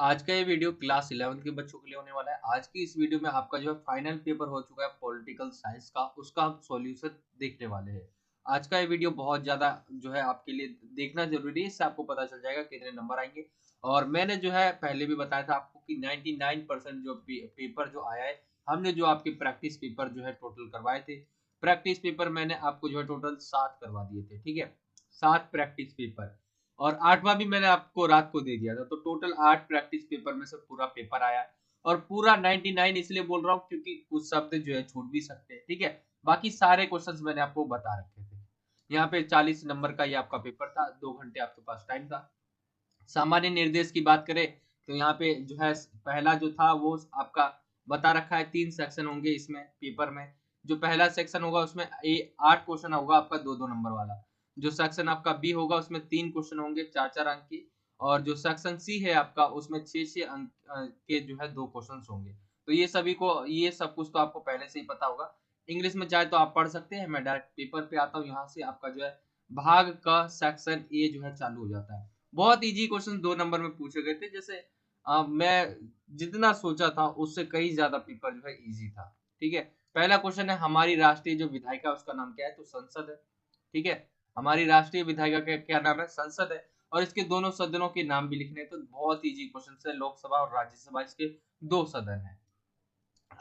आज का ये वीडियो क्लास 11 के बच्चों के लिए होने वाला है। आज की इस वीडियो में आपका जो है फाइनल पेपर हो चुका है पॉलिटिकल साइंस का, उसका हम सॉल्यूशन देखने वाले हैं। आज का ये वीडियो बहुत ज़्यादा जो है आपके लिए देखना ज़रूरी है, इससे आपको पता चल जाएगा कितने नंबर आएँगे। और मैंने जो है पहले भी बताया था आपको कि 99% जो पेपर जो आया है, हमने जो आपके प्रैक्टिस पेपर जो है टोटल करवाए थे। प्रैक्टिस पेपर मैंने आपको जो है टोटल 7 करवा दिए थे, ठीक है? 7 प्रैक्टिस पेपर। और 8वाँ भी मैंने आपको रात को दे दिया था, तो टोटल 8 प्रैक्टिस पेपर में से पूरा पेपर आया है। और पूरा 99 इसलिए बोल रहा हूँ क्योंकि कुछ शब्द जो है छूट भी सकते हैं, ठीक है? बाकी सारे क्वेश्चंस मैंने आपको बता रखे थे। यहाँ पे 40 नंबर का ये आपका पेपर था, 2 घंटे आपके पास टाइम था। सामान्य निर्देश की बात करें तो यहाँ पे जो है पहला जो था वो आपका बता रखा है, 3 सेक्शन होंगे इसमें पेपर में। जो पहला सेक्शन होगा उसमें 8 क्वेश्चन होगा आपका 2-2 नंबर वाला। जो सेक्शन आपका बी होगा उसमें 3 क्वेश्चन होंगे 4-4 अंक की। और जो सेक्शन सी है आपका उसमें 6-6 अंक के जो है 2 क्वेश्चंस होंगे। तो ये सभी को ये सब कुछ तो आपको पहले से ही पता होगा। इंग्लिश में चाहे तो आप पढ़ सकते हैं। मैं डायरेक्ट पेपर पे आता हूँ, यहाँ से आपका जो है भाग का सेक्शन ए जो है चालू हो जाता है। बहुत ईज़ी क्वेश्चन 2 नंबर में पूछे गए थे। जैसे मैं जितना सोचा था उससे कहीं ज़्यादा पेपर जो है ईज़ी था। ठीक है? पहला क्वेश्चन है, हमारी राष्ट्रीय जो विधायिका है उसका नाम क्या है? तो संसद है। ठीक है? हमारी राष्ट्रीय विधायिका का क्या नाम है? संसद है। और इसके दोनों सदनों के नाम भी लिखने हैं, तो बहुत ईज़ी क्वेश्चन है। लोकसभा और राज्यसभा इसके 2 सदन हैं।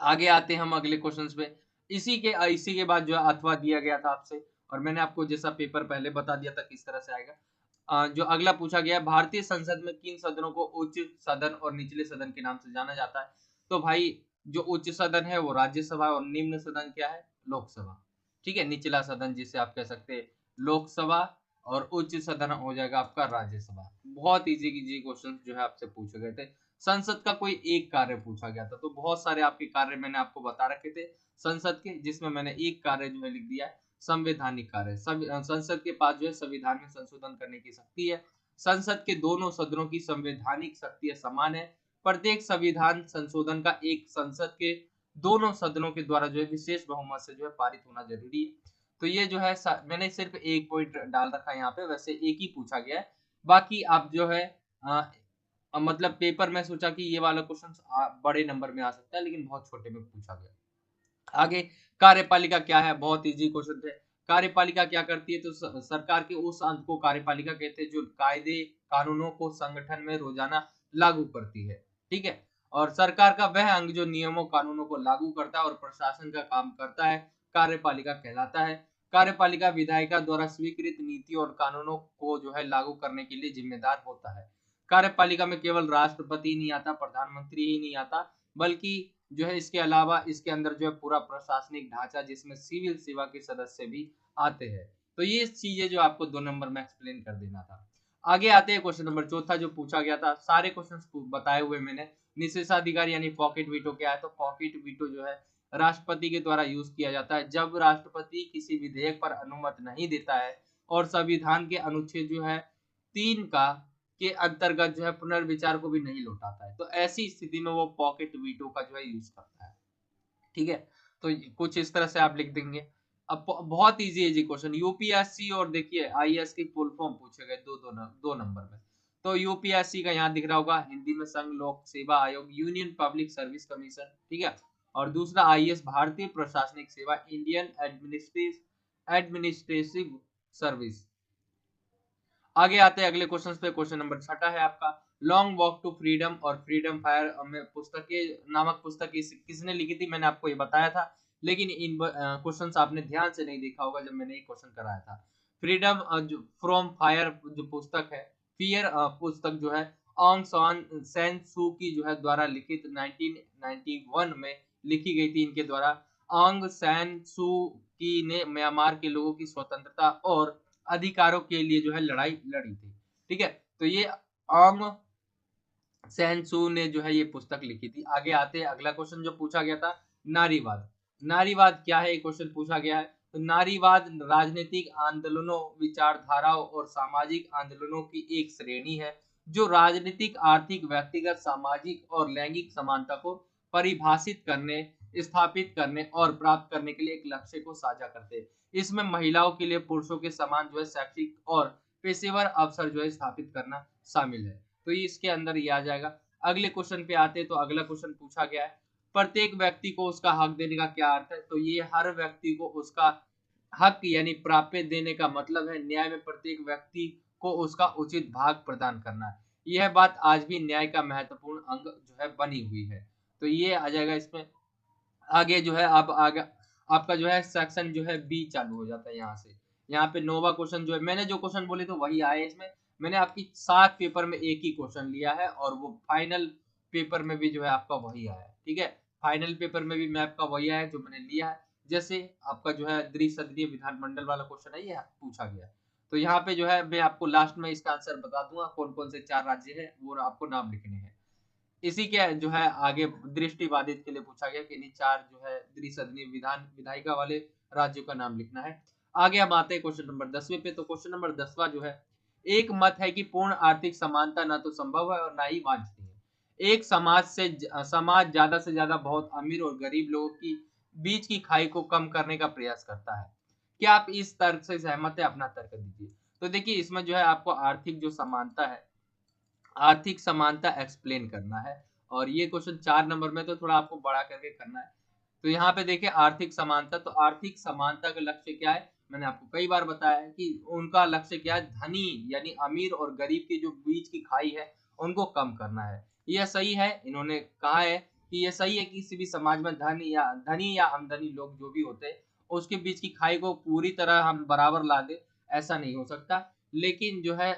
आगे आते हैं हम अगले क्वेश्चंस पे। इसी के बाद जो है अथवा दिया गया था आपसे, और मैंने आपको जैसा पेपर पहले बता दिया था किस तरह से आएगा। जो अगला पूछा गया है, भारतीय संसद में किन सदनों को उच्च सदन और निचले सदन के नाम से जाना जाता है? तो भाई जो उच्च सदन है वो राज्यसभा और निम्न सदन क्या है? लोकसभा। ठीक है? निचला सदन जिसे आप कह सकते हैं लोकसभा, और उच्च सदन हो जाएगा आपका राज्यसभा। बहुत ईज़ी क्वेश्चन जो है आपसे पूछे गए थे। संसद का कोई एक कार्य पूछा गया था, तो बहुत सारे आपके कार्य मैंने आपको बता रखे थे संसद के, जिसमें मैंने एक कार्य जो है लिख दिया है, संवैधानिक कार्य। संसद के पास जो है संविधान में संशोधन करने की शक्ति है। संसद के दोनों सदनों की संवैधानिक शक्तियाँ समान है। प्रत्येक संविधान संशोधन का एक संसद के दोनों सदनों के द्वारा जो है विशेष बहुमत से जो है पारित होना जरूरी है। तो ये जो है मैंने सिर्फ एक पॉइंट डाल रखा है यहाँ पे, वैसे एक ही पूछा गया है। बाकी आप जो है मतलब पेपर में सोचा कि ये वाला क्वेश्चन बड़े नंबर में आ सकता है, लेकिन बहुत छोटे में पूछा गया। आगे, कार्यपालिका क्या है? बहुत इजी क्वेश्चन थे। कार्यपालिका क्या करती है? तो सरकार के उस अंग को कार्यपालिका कहते हैं जो कायदे कानूनों को संगठन में रोजाना लागू करती है। ठीक है? और सरकार का वह अंग जो नियमों कानूनों को लागू करता है और प्रशासन का काम करता है, कार्यपालिका कहलाता है। कार्यपालिका विधायिका द्वारा स्वीकृत नीति और कानूनों को जो है लागू करने के लिए जिम्मेदार होता है। कार्यपालिका में केवल राष्ट्रपति नहीं आता, प्रधानमंत्री ही नहीं आता, बल्कि जो है इसके अलावा इसके अंदर जो है पूरा प्रशासनिक ढांचा, जिसमें सिविल सेवा के सदस्य भी आते हैं। तो ये चीजें जो आपको 2 नंबर में एक्सप्लेन कर देना था। आगे आते हैं क्वेश्चन नंबर चौथा जो पूछा गया था। सारे क्वेश्चन बताए हुए मैंने। निषेधाधिकार यानी पॉकेट वीटो क्या है? तो पॉकेट वीटो जो है राष्ट्रपति के द्वारा यूज किया जाता है जब राष्ट्रपति किसी विधेयक पर अनुमति नहीं देता है और संविधान के अनुच्छेद जो है 3 का के अंतर्गत जो है पुनर्विचार को भी नहीं लौटाता है। तो ऐसी स्थिति में वो पॉकेट वीटो का जो है यूज करता है। ठीक है? तो कुछ इस तरह से आप लिख देंगे। अब बहुत इजी क्वेश्चन, यूपीएससी और देखिए आईएएस की फुल फॉर्म पूछे गए दो नंबर में। तो यूपीएससी का यहाँ दिख रहा होगा, हिंदी में संघ लोक सेवा आयोग, यूनियन पब्लिक सर्विस कमीशन। ठीक है? और दूसरा आईएएस भारतीय प्रशासनिक सेवा, इंडियन एडमिनिस्ट्रेटिव सर्विस। आगे आते हैं अगले क्वेश्चन पे। क्वेश्चन नंबर 6 है आपका, लॉन्ग वॉक टू फ्रीडम और फ्रीडम फायर में नामक पुस्तक किसने लिखी थी? मैंने आपको ये बताया था, लेकिन इन क्वेश्चंस आपने ध्यान से नहीं देखा होगा जब मैंने ये क्वेश्चन कराया था। फ्रीडम फ्रॉम फायर जो पुस्तक है, फियर पुस्तक जो है ऑंग सान सैन सू की जो है द्वारा लिखित 1991 में लिखी गई थी इनके द्वारा। ऑंग सैन सू की ने म्यांमार के लोगों की स्वतंत्रता और अधिकारों के लिए जो है लड़ाई लड़ी थी। ठीक है? तो ये ऑंग सैन सू ने जो है ये पुस्तक लिखी थी। आगे आते हैं, अगला क्वेश्चन जो पूछा गया था, नारीवाद। नारीवाद क्या है? ये क्वेश्चन पूछा गया है। तो नारीवाद राजनीतिक आंदोलनों, विचारधाराओं और सामाजिक आंदोलनों की एक श्रेणी है जो राजनीतिक, आर्थिक, व्यक्तिगत, सामाजिक और लैंगिक समानता को परिभाषित करने, स्थापित करने और प्राप्त करने के लिए एक लक्ष्य को साझा करते हैं। इसमें महिलाओं के लिए पुरुषों के समान जो है शैक्षिक और पेशेवर अवसर जो है स्थापित करना शामिल है। तो इसके अंदर ये आ जाएगा। अगले क्वेश्चन पे आते हैं तो अगला क्वेश्चन पूछा गया है, प्रत्येक व्यक्ति को उसका हक देने का क्या अर्थ है? तो ये हर व्यक्ति को उसका हक यानी प्राप्य देने का मतलब है न्याय में प्रत्येक व्यक्ति को उसका उचित भाग प्रदान करना है। यह बात आज भी न्याय का महत्वपूर्ण अंग जो है बनी हुई है। तो ये आ जाएगा इसमें। आगे जो है अब आगे आपका जो है सेक्शन जो है बी चालू हो जाता है यहाँ से। यहाँ पे नोवा क्वेश्चन जो है, मैंने जो क्वेश्चन बोले तो वही आए इसमें। मैंने आपकी 7 पेपर में एक ही क्वेश्चन लिया है और वो फाइनल पेपर में भी जो है आपका वही आया है। ठीक है, फाइनल पेपर में भी मैं आपका वही आया है जो मैंने लिया है। जैसे आपका जो है द्विसदनीय विधानमंडल वाला क्वेश्चन है, ये पूछा गया। तो यहाँ पे जो है मैं आपको लास्ट में इसका आंसर बता दूंगा, कौन कौन से 4 राज्य है वो आपको नाम लिखने हैं। इसी के जो है आगे दृष्टिबाधित के लिए पूछा गया कि इन 4 जो है द्विसदनीय विधायिका वाले राज्यों का नाम लिखना है। आगे हम आते हैं क्वेश्चन नंबर 10वें पे। तो क्वेश्चन नंबर 10वां जो है, एक मत है कि पूर्ण आर्थिक समानता ना तो संभव है और ना ही वांछनीय है। एक समाज ज्यादा से ज्यादा बहुत अमीर और गरीब लोगों की बीच की खाई को कम करने का प्रयास करता है। क्या आप इस तर्क से सहमत है? अपना तर्क दीजिए। तो देखिए इसमें जो है आपको आर्थिक जो समानता है, आर्थिक समानता एक्सप्लेन करना है। और ये क्वेश्चन 4 नंबर में तो थोड़ा आपको बड़ा करके करना है। तो यहाँ पे देखिए आर्थिक समानता, तो आर्थिक समानता का लक्ष्य क्या है? मैंने आपको कई बार बताया है कि उनका लक्ष्य क्या है, धनी यानी अमीर और गरीब की जो बीच की खाई है उनको कम करना है। यह सही है, इन्होंने कहा है कि यह सही है कि किसी भी समाज में धनी या आमदनी लोग जो भी होते हैं उसके बीच की खाई को पूरी तरह हम बराबर ला दे, ऐसा नहीं हो सकता। लेकिन जो है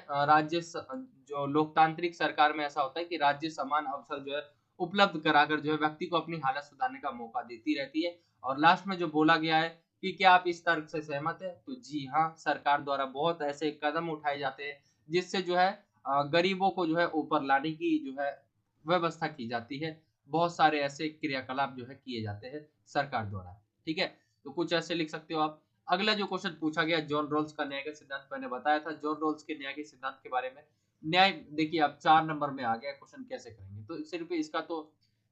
जो लोकतांत्रिक सरकार में ऐसा होता है कि राज्य समान अवसर जो है उपलब्ध कराकर जो है व्यक्ति को अपनी हालत सुधारने का मौका देती रहती है। और लास्ट में जो बोला गया है कि क्या आप इस तर्क से सहमत है? तो जी हाँ, सरकार द्वारा बहुत ऐसे कदम उठाए जाते हैं जिससे जो है गरीबों को जो है ऊपर लाने की जो है व्यवस्था की जाती है। बहुत सारे ऐसे क्रियाकलाप जो है किए जाते हैं सरकार द्वारा। ठीक है, तो कुछ ऐसे लिख सकते हो आप। अगला जो क्वेश्चन पूछा गया, जॉन रॉल्स का न्याय का सिद्धांत, मैंने बताया था जॉन रॉल्स के न्याय के सिद्धांत के बारे में। न्याय देखिए अब 4 नंबर में आ गया, क्वेश्चन कैसे करेंगे? तो सिर्फ इसका तो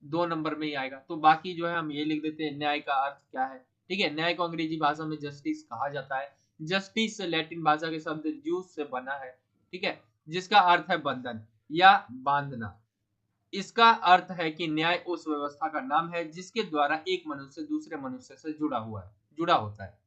2 नंबर में ही आएगा। तो बाकी जो है हम ये लिख देते हैं न्याय का अर्थ क्या है। ठीक है, न्याय को अंग्रेजी भाषा में जस्टिस कहा जाता है। जस्टिस लैटिन भाषा के शब्द जूस से बना है। ठीक है, जिसका अर्थ है बंधन या बांधना। इसका अर्थ है कि न्याय उस व्यवस्था का नाम है जिसके द्वारा एक मनुष्य दूसरे मनुष्य से जुड़ा होता है।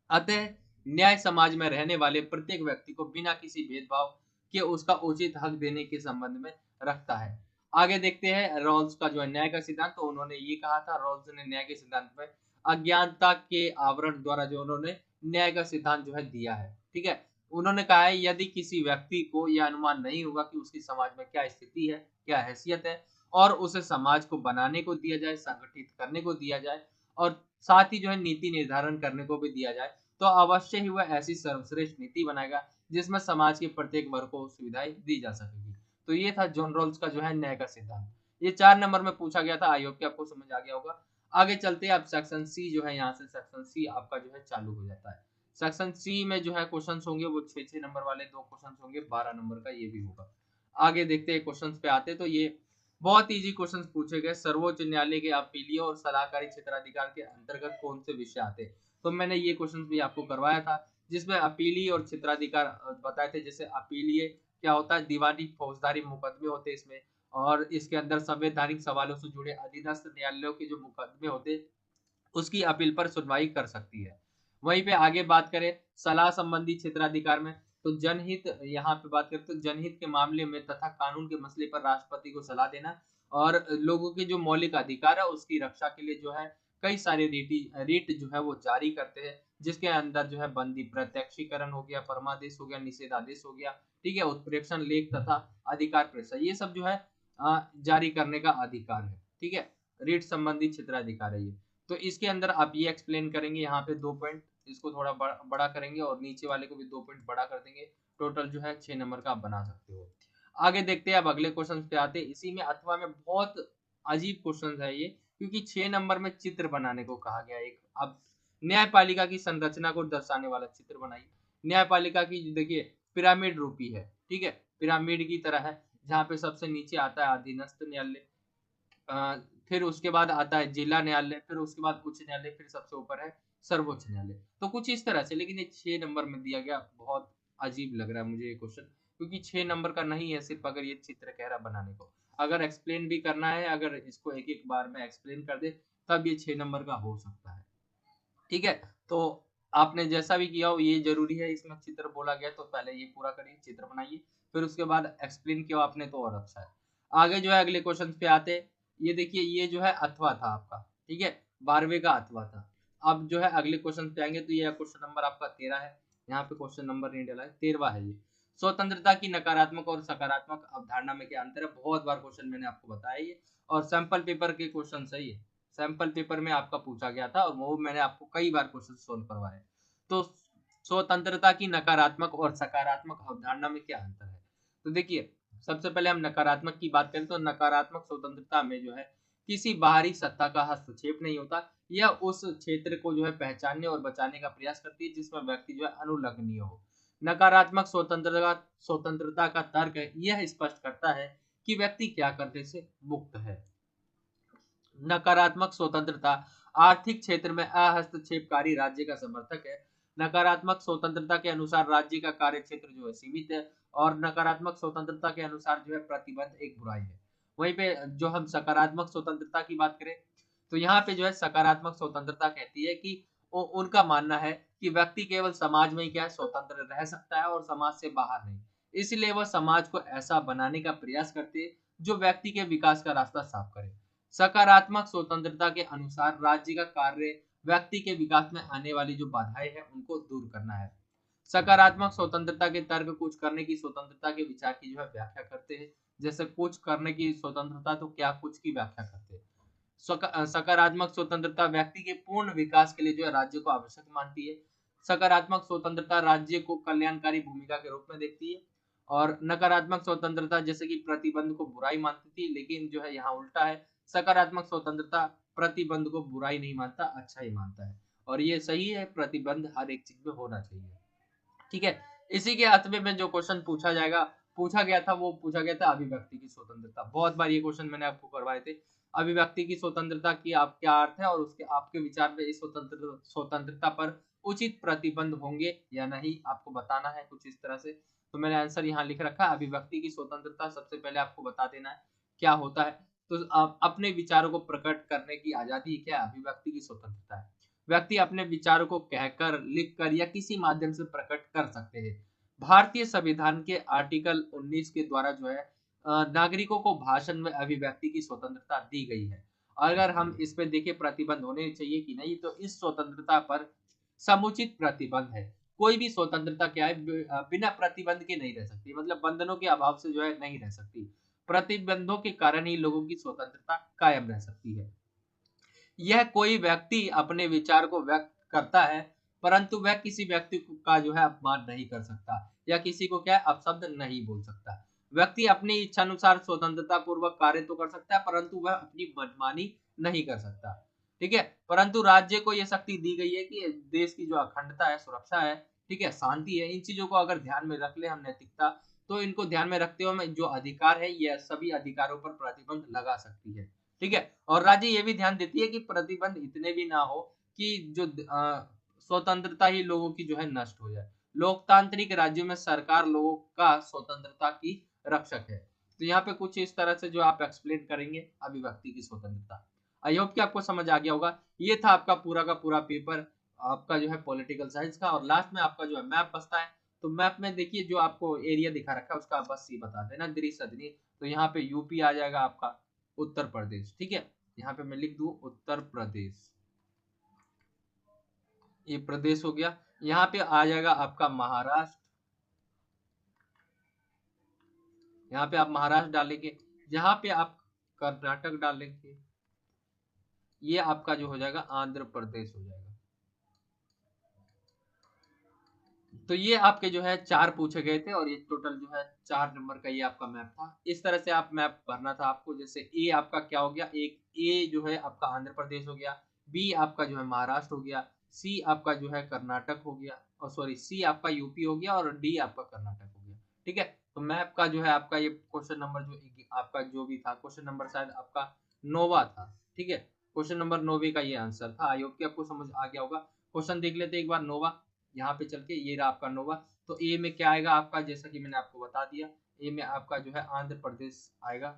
अतः न्याय समाज में रहने वाले प्रत्येक व्यक्ति को बिना किसी भेदभाव के उसका उचित हक देने के संबंध में रखता है। आगे देखते हैं रॉल्स का जो है न्याय का सिद्धांत। तो उन्होंने ये कहा था, रॉल्स ने न्याय के सिद्धांत में अज्ञानता के आवरण द्वारा जो उन्होंने न्याय का सिद्धांत जो है दिया है। ठीक है, उन्होंने कहा है यदि किसी व्यक्ति को यह अनुमान नहीं होगा कि उसकी समाज में क्या स्थिति है, क्या हैसियत है, और उसे समाज को बनाने को दिया जाए, संगठित करने को दिया जाए और साथ ही जो है नीति निर्धारण करने को भी दिया जाए, तो अवश्य ही वह ऐसी सर्वश्रेष्ठ नीति बनाएगा जिसमें समाज के प्रत्येक वर्ग को सुविधाएं दी जा सकेगी। तो ये था जॉन रॉल्स का जो है न्याय का सिद्धांत। ये 4 नंबर में पूछा गया था, आई होप कि आपको समझ आ गया होगा। आगे चलते हैं, अब सेक्शन सी जो है, यहाँ से सेक्शन सी आपका जो है चालू हो जाता है। सेक्शन सी में जो है क्वेश्चंस होंगे वो 6 नंबर वाले 2 क्वेश्चंस होंगे, 12 नंबर का ये भी होगा। आगे देखते हैं क्वेश्चंस पे आते तो ये बहुत इजी क्वेश्चंस पूछे गए। सर्वोच्च न्यायालय के अपीलीय और सलाहकारी क्षेत्राधिकार के अंतर्गत कौन से विषय आते हैं? तो मैंने ये क्वेश्चंस भी आपको करवाया था जिसमें अपीलीय और क्षेत्राधिकार बताए थे। जैसे अपीलीय क्या होता है, दीवानी फौजदारी मुकदमे होते हैं इसमें, और इसके अंदर संवैधानिक सवालों से जुड़े अधीनस्थ न्यायालयों के जो मुकदमे होते उसकी अपील पर सुनवाई कर सकती है। वहीं पे आगे बात करें सलाह संबंधी क्षेत्राधिकार में, तो जनहित, यहाँ पे बात करें तो जनहित के मामले में तथा कानून के मसले पर राष्ट्रपति को सलाह देना और लोगों के जो मौलिक अधिकार है उसकी रक्षा के लिए जो है कई सारे रीट जो है वो जारी करते हैं, जिसके अंदर जो है बंदी प्रत्यक्षीकरण हो गया, परमादेश हो गया, निषेधादेश हो गया। ठीक है, उत्प्रेक्षण लेख तथा अधिकार प्रेषण, ये सब जो है जारी करने का अधिकार है। ठीक है, रीट संबंधी क्षेत्राधिकार है ये। तो इसके अंदर आप ये एक्सप्लेन करेंगे, यहाँ पे 2 पॉइंट इसको थोड़ा बड़ा करेंगे और नीचे वाले को भी 2 पॉइंट बड़ा कर देंगे। टोटल जो है 6 नंबर का आप बना सकते हो। आगे देखते हैं, अब अगले क्वेश्चन पे आते हैं। इसी में अथवा में बहुत अजीब क्वेश्चन है ये, क्योंकि 6 नंबर में चित्र बनाने को कहा गया एक। अब न्यायपालिका की संरचना को दर्शाने वाला चित्र बनाइए। न्यायपालिका की देखिए पिरामिड रूपी है। ठीक है, पिरामिड की तरह है, जहाँ पे सबसे नीचे आता है अधीनस्थ न्यायालय, फिर उसके बाद आता है जिला न्यायालय, फिर उसके बाद उच्च न्यायालय, फिर सबसे ऊपर है सर्वोच्च न्यायालय। तो कुछ इस तरह से, लेकिन ये 6 नंबर में दिया गया, बहुत अजीब लग रहा है मुझे ये क्वेश्चन, क्योंकि 6 नंबर का नहीं है सिर्फ अगर ये चित्र कह रहा बनाने को। अगर एक्सप्लेन भी करना है, अगर इसको एक एक बार में एक्सप्लेन कर दे तब ये 6 नंबर का हो सकता है। ठीक है, तो आपने जैसा भी किया हो ये जरूरी है, इसमें चित्र बोला गया तो पहले ये पूरा करिए, चित्र बनाइए, फिर उसके बाद एक्सप्लेन किया आपने तो और अच्छा है। आगे जो है अगले क्वेश्चन पे आते हैं। ये देखिए, ये जो है अथवा था आपका, ठीक है, 12वें का अथवा था। अब जो है अगले क्वेश्चन पे आएंगे, तो ये क्वेश्चन नंबर आपका 13 है। यहाँ पे क्वेश्चन नंबर नहीं डाला है, 13वां है ये। स्वतंत्रता की नकारात्मक और सकारात्मक अवधारणा में क्या अंतर है? बहुत बार क्वेश्चन मैंने आपको बताया ये, और सैंपल पेपर के क्वेश्चन सही है, सैंपल पेपर में आपका पूछा गया था और वो मैंने आपको कई बार क्वेश्चन सोल्व करवाए। तो स्वतंत्रता की नकारात्मक और सकारात्मक अवधारणा में क्या अंतर है? तो देखिए, सबसे पहले हम नकारात्मक की बात करें तो नकारात्मक स्वतंत्रता में जो है किसी बाहरी सत्ता का हस्तक्षेप नहीं होता। यह उस क्षेत्र को जो है पहचानने और बचाने का प्रयास करती है जिसमें व्यक्ति जो है अनुलग्नीय हो। नकारात्मक स्वतंत्रता का तर्क यह स्पष्ट करता है कि व्यक्ति क्या करने से मुक्त है। नकारात्मक स्वतंत्रता आर्थिक क्षेत्र में अहस्तक्षेपकारी राज्य का समर्थक है। नकारात्मक स्वतंत्रता के अनुसार राज्य का कार्य क्षेत्र जो है सीमित है, और नकारात्मक स्वतंत्रता के अनुसार जो है प्रतिबंध एक बुराई है। वहीं पे जो हम सकारात्मक स्वतंत्रता की बात करें तो यहाँ पे जो है सकारात्मक स्वतंत्रता कहती है कि उनका मानना है कि व्यक्ति केवल समाज में ही क्या है स्वतंत्र रह सकता है और समाज से बाहर नहीं। इसलिए वह समाज को ऐसा बनाने का प्रयास करते हैं जो व्यक्ति के विकास का रास्ता साफ करे। सकारात्मक स्वतंत्रता के अनुसार राज्य का कार्य व्यक्ति के विकास में आने वाली जो बाधाएं हैं उनको दूर करना है। सकारात्मक स्वतंत्रता के तर्क कुछ करने की स्वतंत्रता के विचार की जो है व्याख्या करते हैं। जैसे कुछ करने की स्वतंत्रता, तो क्या कुछ की व्याख्या करते हैं। सकारात्मक स्वतंत्रता व्यक्ति के पूर्ण विकास के लिए जो है राज्य को आवश्यक मानती है। सकारात्मक स्वतंत्रता राज्य को कल्याणकारी भूमिका के रूप में देखती है। और नकारात्मक स्वतंत्रता जैसे कि प्रतिबंध को बुराई मानती थी, लेकिन जो है यहाँ उल्टा है। सकारात्मक स्वतंत्रता प्रतिबंध को बुराई नहीं मानता, अच्छा ही मानता है। और ये सही है, प्रतिबंध हर एक चीज में होना चाहिए। ठीक है, इसी के अर्थ में जो क्वेश्चन पूछा गया था, वो पूछा गया था अभिव्यक्ति की स्वतंत्रता। बहुत बार ये क्वेश्चन मैंने आपको करवाए थे। अभिव्यक्ति की स्वतंत्रता की आप क्या अर्थ है, और उसके आपके विचार में इस स्वतंत्रता पर उचित प्रतिबंध होंगे या नहीं, आपको बताना है कुछ इस तरह से। तो मैंने आंसर यहाँ लिख रखा है, अभिव्यक्ति की स्वतंत्रता सबसे पहले आपको बता देना है क्या होता है। तो अपने विचारों को प्रकट करने की आजादी क्या अभिव्यक्ति की स्वतंत्रता है। व्यक्ति अपने विचारों को कहकर, लिखकर या किसी माध्यम से प्रकट कर सकते हैं। भारतीय संविधान के आर्टिकल 19 के द्वारा जो है नागरिकों को भाषण में अभिव्यक्ति की स्वतंत्रता दी गई है। अगर हम इस पे देखें प्रतिबंध होने चाहिए कि नहीं, तो इस स्वतंत्रता पर समुचित प्रतिबंध है। कोई भी स्वतंत्रता क्या है, बिना प्रतिबंध के नहीं रह सकती, मतलब बंधनों के अभाव से जो है नहीं रह सकती। प्रतिबंधों के कारण ही लोगों की स्वतंत्रता कायम रह सकती है। यह कोई व्यक्ति अपने विचार को व्यक्त करता है, परंतु वह किसी व्यक्ति का जो है अपमान नहीं कर सकता, या किसी को क्या है अपशब्द नहीं बोल सकता। व्यक्ति अपनी इच्छा अनुसार स्वतंत्रता पूर्वक कार्य तो कर सकता है, परंतु वह अपनी मनमानी नहीं कर सकता। ठीक है, परंतु राज्य को यह शक्ति दी गई है कि देश की जो अखंडता है, सुरक्षा है, ठीक है, शांति है, इन चीजों को अगर ध्यान में रख ले हम, नैतिकता, तो इनको ध्यान में रखते हुए जो अधिकार है, यह सभी अधिकारों पर प्रतिबंध लगा सकती है। ठीक है, और राज्य ये भी ध्यान देती है कि प्रतिबंध इतने भी ना हो कि जो स्वतंत्रता ही लोगों की जो है नष्ट हो जाए। लोकतांत्रिक राज्यों में सरकार लोगों का स्वतंत्रता की रक्षक है। तो यहाँ पे कुछ इस तरह से जो आप एक्सप्लेन करेंगे अभिव्यक्ति की स्वतंत्रता। आई होप कि आपको समझ आ गया होगा। ये था आपका पूरा का पूरा पेपर, आपका जो है पॉलिटिकल साइंस का। और लास्ट में आपका जो है मैप बचता है। तो मैप में देखिए जो आपको एरिया दिखा रखा है उसका बस ये बता देना, द्विसदनी। तो यहाँ पे यूपी आ जाएगा आपका, उत्तर प्रदेश, ठीक है, यहाँ पे मैं लिख दूं उत्तर प्रदेश, ये प्रदेश हो गया। यहाँ पे आ जाएगा आपका महाराष्ट्र, यहाँ पे आप महाराष्ट्र डालेंगे, यहाँ पे आप कर्नाटक डालेंगे, ये आपका जो हो जाएगा आंध्र प्रदेश हो जाएगा। तो ये आपके जो है 4 पूछे गए थे, और ये टोटल जो है 4 नंबर का ये आपका मैप था। इस तरह से आप मैप भरना था आपको। जैसे ए आपका क्या हो गया, एक ए जो है आपका आंध्र प्रदेश हो गया, बी आपका जो है महाराष्ट्र हो गया, सी आपका जो है कर्नाटक हो गया, और सॉरी सी आपका यूपी हो गया, और डी आपका कर्नाटक हो गया। ठीक है, तो मैप का जो है आपका ये क्वेश्चन नंबर जो आपका जो भी था, क्वेश्चन नंबर शायद आपका 9वां था। ठीक है, क्वेश्चन नंबर 9वें का ये आंसर था। आई होप कि आपको समझ आ गया होगा। क्वेश्चन देख लेते एक बार 9वां, यहाँ पे चल के, ये रहा आपका 9वां। तो ए में क्या आएगा आपका, जैसा कि मैंने आपको बता दिया, ए में आपका जो है आंध्र प्रदेश आएगा।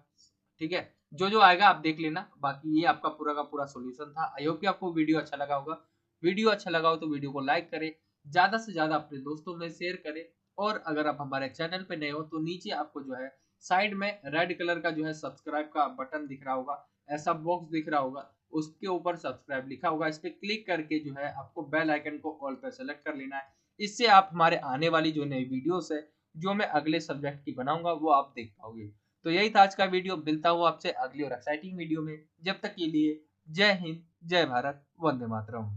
ठीक है, जो जो आएगा आप देख लेना। बाकी ये आपका पूरा का पूरा सॉल्यूशन था। आई होप कि आपको वीडियो अच्छा लगा होगा। वीडियो अच्छा लगा हो तो वीडियो को लाइक करें, ज्यादा से ज्यादा अपने दोस्तों में शेयर करें। और अगर आप हमारे चैनल पे नए हो तो नीचे आपको जो है साइड में रेड कलर का जो है सब्सक्राइब का बटन दिख रहा होगा, ऐसा बॉक्स दिख रहा होगा, उसके ऊपर सब्सक्राइब लिखा होगा, इस पे क्लिक करके जो है आपको बेल आइकन को ऑल पे सेलेक्ट कर लेना है। इससे आप हमारे आने वाली जो नई वीडियोस है, जो मैं अगले सब्जेक्ट की बनाऊंगा, वो आप देख पाओगे। तो यही था आज का वीडियो। मिलता हूँ आपसे अगली और एक्साइटिंग वीडियो में। जब तक के लिए जय हिंद, जय भारत, वंदे मातरम।